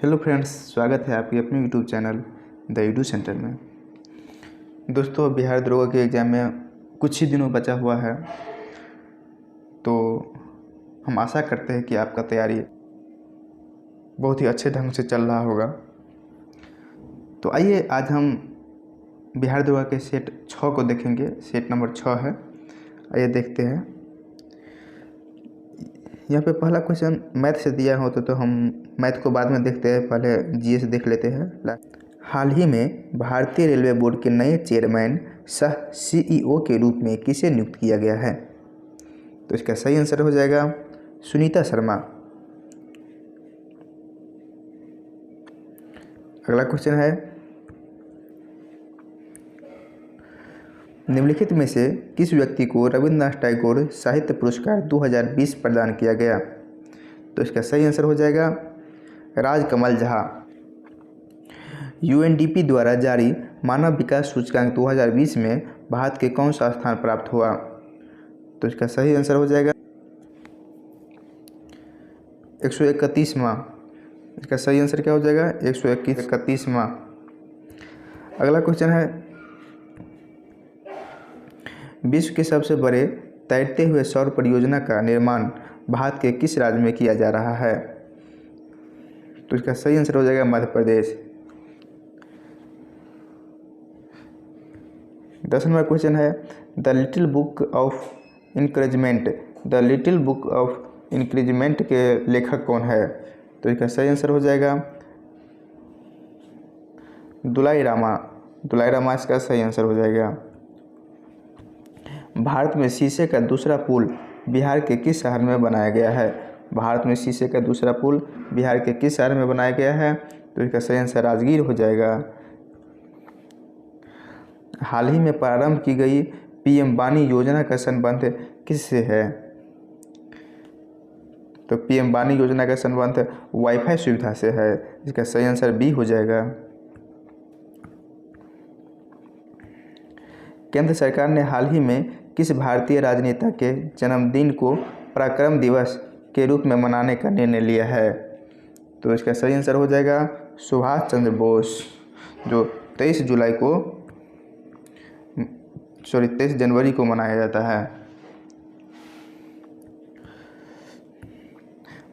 Hello friends, स्वागत है आपके अपने YouTube channel the edu centre में। दोस्तों, बिहार दरोगा के एग्ज़ाम में कुछ ही दिनों बचा हुआ है, तो हम आशा करते हैं कि आपका तैयारी बहुत ही अच्छे ढंग से चल रहा होगा। तो आइए आज हम बिहार दरोगा के सेट 6 को देखेंगे। सेट नंबर 6 है, आइए देखते हैं। यहाँ पे पहला क्वेश्चन मैथ से दिया हो तो हम मैथ को बाद में देखते हैं, पहले जीएस देख लेते हैं। हाल ही में भारतीय रेलवे बोर्ड के नए चेयरमैन सह सीईओ के रूप में किसे नियुक्त किया गया है? तो इसका सही आंसर हो जाएगा सुनीता शर्मा। अगला क्वेश्चन है, निम्नलिखित में से किस व्यक्ति को रविन्द्रनाथ टैगोर साहित्य पुरस्कार 2020 प्रदान किया गया? तो इसका सही आंसर हो जाएगा राजकमल झा। यूएनडीपी द्वारा जारी मानव विकास सूचकांक 2020 में भारत के कौन सा स्थान प्राप्त हुआ? तो इसका सही आंसर हो जाएगा 131वां। इसका सही आंसर क्या हो जाएगा 131वां। अगला क्वेश्चन है, विश्व के सबसे बड़े तैरते हुए सौर परियोजना का निर्माण भारत के किस राज्य में किया जा रहा है? तो इसका सही आंसर हो जाएगा मध्य प्रदेश। 10 नंबर क्वेश्चन है, the little book of increment के लेखक कौन है? तो इसका सही आंसर हो जाएगा दुलाई रामा इसका सही आंसर हो जाएगा। भारत में शीशे का दूसरा पुल बिहार के किस शहर में बनाया गया है? भारत में शीशे का दूसरा पुल बिहार के किस शहर में बनाया गया है? तो इसका सही आंसर राजगीर हो जाएगा। हाल ही में प्रारंभ की गई पीएम वाणी योजना का संबंध किससे है? तो पीएम वाणी योजना का संबंध वाईफाई सुविधा से है। इसका सही आंसर बी हो जाएगा। केंद्र सरकार ने हाल ही में किस भारतीय राजनेता के जन्मदिन को पराक्रम दिवस के रूप में मनाने का निर्णय लिया है? तो इसका सही आंसर हो जाएगा सुभाष चंद्र बोस, जो 23 जनवरी को मनाया जाता है।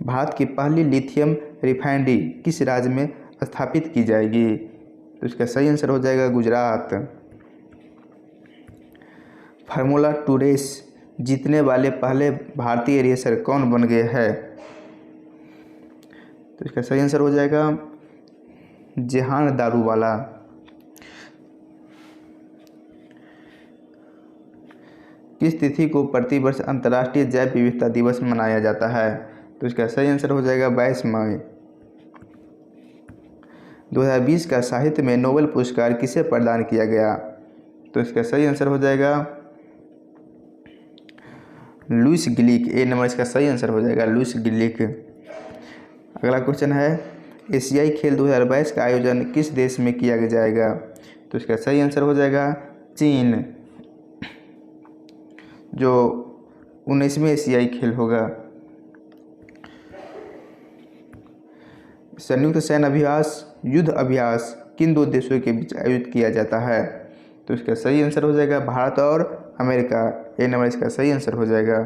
भारत की पहली लिथियम रिफाइनरी किस राज्य में स्थापित की जाएगी? तो इसका सही आंसर हो जाएगा गुजरात। फार्मूला 2 रेस जीतने वाले पहले भारतीय रेसर कौन बन गए हैं? तो इसका सही आंसर हो जाएगा जेहान दारूवाला। किस तिथि को प्रतिवर्ष अंतर्राष्ट्रीय जैव विविधता दिवस मनाया जाता है? तो इसका सही आंसर हो जाएगा 22 मई। 2020 का साहित्य में नोबेल पुरस्कार किसे प्रदान किया गया? तो इसका सही आंसर हो जाएगा लुईस ग्लिक। ए नंबर इसका सही आंसर हो जाएगा लुईस ग्लिक। अगला क्वेश्चन है, एशियाई खेल 2022 का आयोजन किस देश में किया जाएगा? तो इसका सही आंसर हो जाएगा चीन, जो 19वें एशियाई खेल होगा। संयुक्त सैन्य अभ्यास युद्ध अभ्यास किन दो देशों के बीच आयोजित किया जाता है? तो इसका सही आंसर हो जाएगा भारत और अमेरिका। ए नंबर इसका सही आंसर हो जाएगा।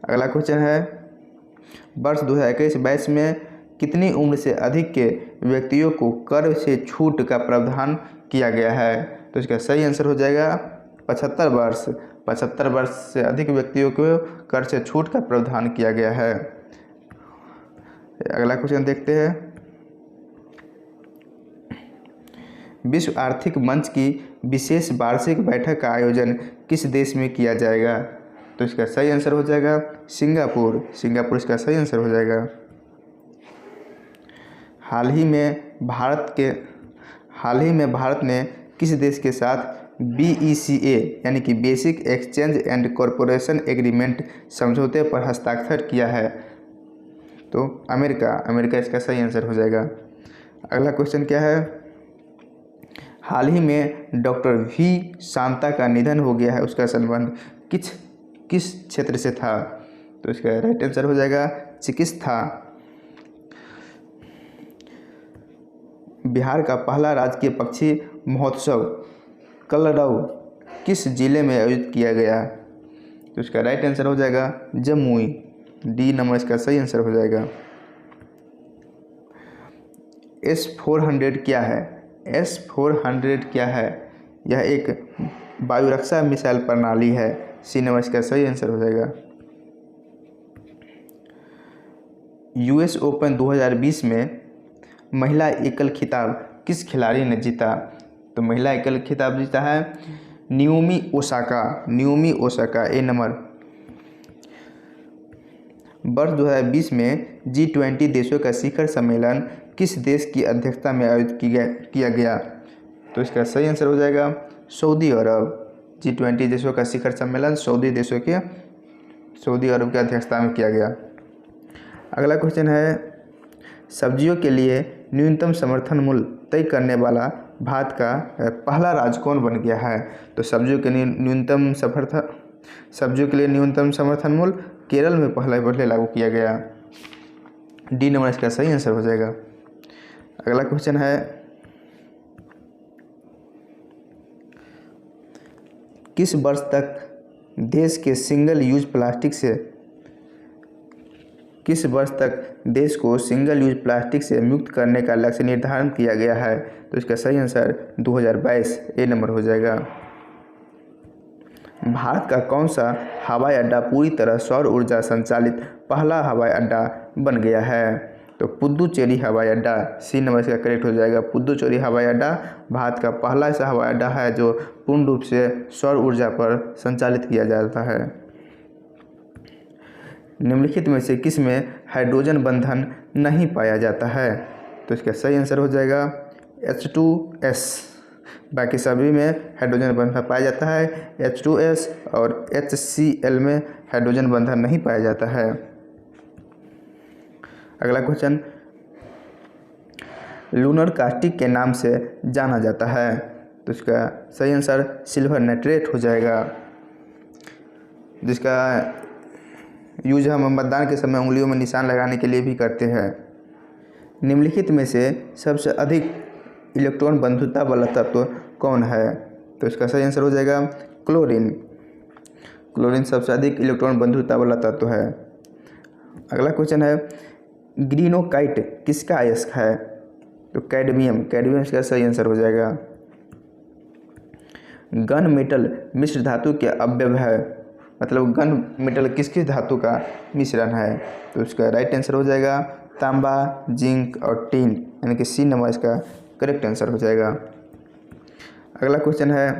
अगला क्वेश्चन है, वर्ष 2021-22 में कितनी उम्र से अधिक के व्यक्तियों को कर से छूट का प्रावधान किया गया है? तो इसका सही आंसर हो जाएगा 75 वर्ष। 75 वर्ष से अधिक व्यक्तियों को कर से छूट का प्रावधान किया गया है। अगला क्वेश्चन देखते हैं, विश्व आर्थिक मंच की विशेष वार्षिक बैठक का आयोजन किस देश में किया जाएगा? तो इसका सही आंसर हो जाएगा सिंगापुर इसका सही आंसर हो जाएगा। हाल ही में भारत ने किस देश के साथ BECA यानी कि basic exchange and corporation agreement समझौते पर हस्ताक्षर किया है? तो अमेरिका इसका सही आंसर हो जाएगा। अगला क्वेश्चन क्या है, हाल ही में डॉक्टर वी शांता का निधन हो गया है, उसका संबंध किस क्षेत्र से था? तो इसका राइट आंसर हो जाएगा चिकित्सा। बिहार का पहला राजकीय पक्षी महोत्सव कलरव किस जिले में आयोजित किया गया? तो इसका राइट आंसर हो जाएगा जमुई। डी नंबर इसका सही आंसर हो जाएगा। S-400 क्या है? S-400 क्या है? यह एक वायुरक्षा मिसाइल प्रणाली है। सी नंबर इसका सही आंसर हो जाएगा। US ओपन 2020 में महिला एकल खिताब किस खिलाड़ी ने जीता? तो महिला एकल खिताब जीता है नाओमी ओसाका। ए नंबर। वर्ष 2020 में G20 देशों का शिखर सम्मेलन किस देश की अध्यक्षता में आयोजित किया गया? तो इसका सही आंसर हो जाएगा सऊदी अरब। G20 देशों का शिखर सम्मेलन सऊदी अरब की अध्यक्षता में किया गया। अगला क्वेश्चन है, सब्जियों के लिए न्यूनतम समर्थन मूल्य तय करने वाला भारत का पहला राज्य कौन बन गया है? तो सब्जियों के लिए न्यूनतम समर्थन मूल्य केरल में पहले लागू किया गया। डी नंबर इसका सही आंसर हो जाएगा। अगला क्वेश्चन है, किस वर्ष तक देश को सिंगल यूज प्लास्टिक से मुक्त करने का लक्ष्य निर्धारण किया गया है? तो इसका सही आंसर 2022। ए नंबर हो जाएगा। भारत का कौन सा हवाई अड्डा पूरी तरह सौर ऊर्जा संचालित पहला हवाई अड्डा बन गया है? तो पुद्दुचेरी हवाई अड्डा। सी नंबर इसका करेक्ट हो जाएगा। पुद्दुचेरी हवाई अड्डा भारत का पहला ऐसा हवाई अड्डा है जो पूर्ण रूप से सौर ऊर्जा पर संचालित किया जाता है। निम्नलिखित में से किस में हाइड्रोजन बंधन नहीं पाया जाता है? तो इसका सही आंसर हो जाएगा H2S। बाकी सभी में हाइड्रोजन बंधन पाया जाता है। H2S और HCl में हाइड्रोजन बंधन नहीं पाया जाता है। अगला क्वेश्चन, लूनर कास्टिक के नाम से जाना जाता है? तो इसका सही आंसर सिल्वर नाइट्रेट हो जाएगा, जिसका यूज हम मतदान के समय उंगलियों में निशान लगाने के लिए भी करते हैं। निम्नलिखित में से सबसे अधिक इलेक्ट्रॉन बंधुता वाला तत्व कौन है? तो इसका सही आंसर हो जाएगा क्लोरीन सबसे अधिक इलेक्ट्रॉन बंधुता वाला तत्व है। अगला क्वेश्चन है, ग्रीनोकाइट किसका अयस्क है? तो कैडमियम इसका सही आंसर हो जाएगा। गन मेटल मिश्र धातु के अवयव है, मतलब गन मेटल किस धातु का मिश्रण है? तो इसका राइट आंसर हो जाएगा तांबा, जिंक और टिन, यानी कि सी नंबर इसका करेक्ट आंसर हो जाएगा। अगला क्वेश्चन है,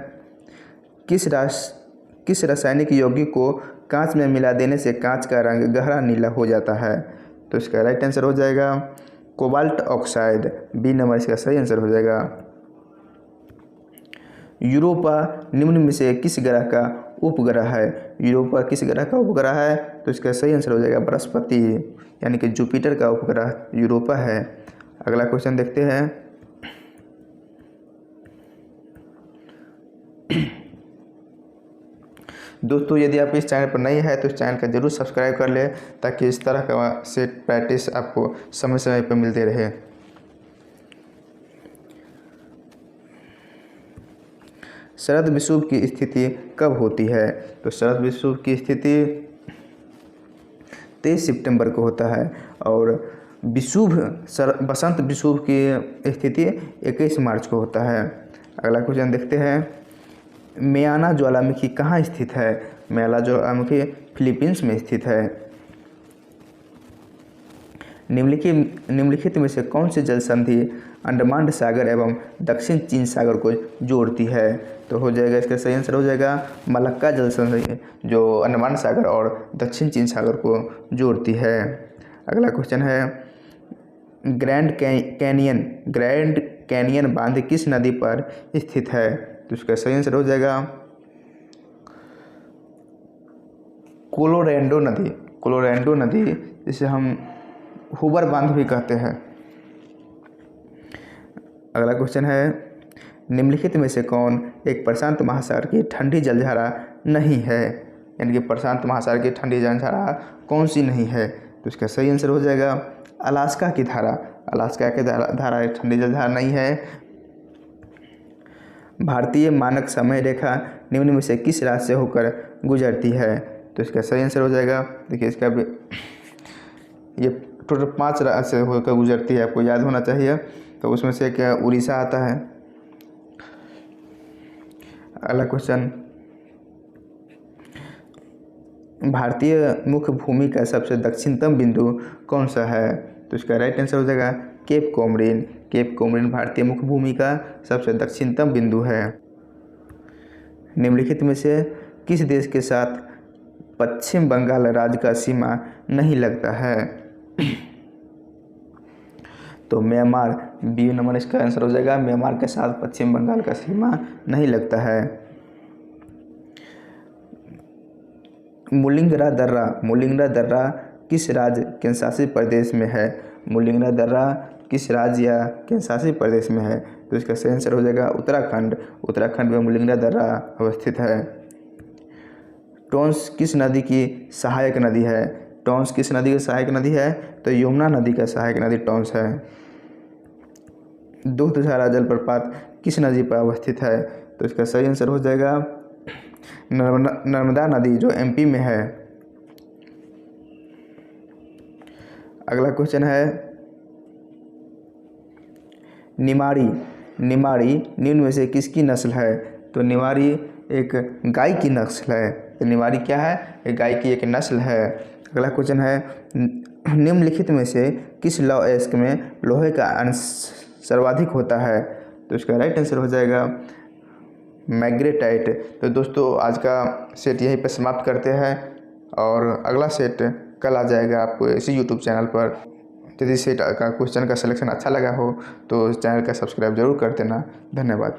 किस रासायनिक यौगिक को कांच में मिला देने से कांच का रंग गहरा नीला हो जाता है? तो इसका राइट आंसर हो जाएगा कोबाल्ट ऑक्साइड। बी नंबर इसका सही आंसर हो जाएगा। यूरोपा निम्न में से किस ग्रह का उपग्रह है? यूरोपा किस ग्रह का उपग्रह है? तो इसका सही आंसर हो जाएगा बृहस्पति, यानी कि जुपिटर का उपग्रह यूरोपा है। अगला क्वेश्चन देखते हैं, दोस्तों यदि आप इस चैनल पर नए हैं तो इस चैनल का जरूर सब्सक्राइब कर लें, ताकि इस तरह का से प्रैक्टिस आपको समय समय पर मिलते रहे। शरद विषुव की स्थिति कब होती है? तो शरद विषुव की स्थिति 23 सितंबर को होता है और बसंत विषुव की स्थिति 21 मार्च को होता है। अगला क्वेश्चन देखते हैं, मैयाना ज्वालामुखी कहाँ स्थित है? मैयाना ज्वालामुखी फिलीपींस में स्थित है। निम्नलिखित में से कौन सी जल संधि अंडमान सागर एवं दक्षिण चीन सागर को जोड़ती है? तो हो जाएगा इसका सही आंसर हो जाएगा मलक्का जल संधि, जो अंडमान सागर और दक्षिण चीन सागर को जोड़ती है। अगला क्वेश्चन है, ग्रैंड कैनियन बांध किस नदी पर स्थित है? तो इसका सही आंसर हो जाएगा कोलोराडो नदी, जिसे हम हुबर बांध भी कहते हैं। अगला क्वेश्चन है, निम्नलिखित में से कौन एक प्रशांत महासागर की ठंडी जलधारा नहीं है? यानी कि प्रशांत महासागर की ठंडी जलधारा कौन सी नहीं है? तो इसका सही आंसर हो जाएगा अलास्का की धारा। अलास्का की धारा एक ठंडी जलधारा नहीं है। भारतीय मानक समय रेखा निम्न में से किस राज्य से होकर गुजरती है? तो इसका सही आंसर हो जाएगा, देखिए इसका भी ये टोटल 5 राज्य से होकर गुजरती है, आपको याद होना चाहिए। तो उसमें से क्या उड़ीसा आता है। अगला क्वेश्चन, भारतीय मुख्य भूमि का सबसे दक्षिणतम बिंदु कौन सा है? तो इसका राइट आंसर हो जाएगा केप कोमरिन। केप कोमरिन भारतीय मुख्य भूमि का सबसे दक्षिणतम बिंदु है। निम्नलिखित में से किस देश के साथ पश्चिम बंगाल राज्य का सीमा नहीं लगता है? तो म्यांमार, बी नंबर इसका आंसर हो जाएगा। म्यांमार के साथ पश्चिम बंगाल का सीमा नहीं लगता है। मुलिंगरा दर्रा, मुलिंगरा दर्रा किस राज्य केंद्र शासित प्रदेश में है? मुलिंगरा दर्रा किस राज्य या केंद्र शासित प्रदेश में है? तो इसका सही आंसर हो जाएगा उत्तराखंड। उत्तराखंड में मुलिंगरा दर्रा अवस्थित है। टोंस किस नदी की सहायक नदी है? टोंस किस नदी की सहायक नदी है? तो यमुना नदी का सहायक नदी टोंस है। दुग्धधारा जलप्रपात किस नदी पर अवस्थित है? तो इसका सही आंसर हो जाएगा नर्मदा नदी, जो एमपी में है। अगला क्वेश्चन है, निमाड़ी, निमाड़ी निम्न में से किसकी नस्ल है? तो निमाड़ी एक गाय की नस्ल है। तो निमाड़ी क्या है? एक गाय की एक नस्ल है। अगला क्वेश्चन है, निम्नलिखित में से किस लौह अयस्क में लोहे का अंश सर्वाधिक होता है? तो इसका राइट आंसर हो जाएगा मैग्नेटाइट। तो दोस्तों आज का सेट यहीं पर समाप्त करते हैं और अगला सेट कल आ जाएगा आपको इसी यूट्यूब चैनल पर। यदि सेट का क्वेश्चन का सिलेक्शन अच्छा लगा हो तो चैनल का सब्सक्राइब जरूर कर देना। धन्यवाद।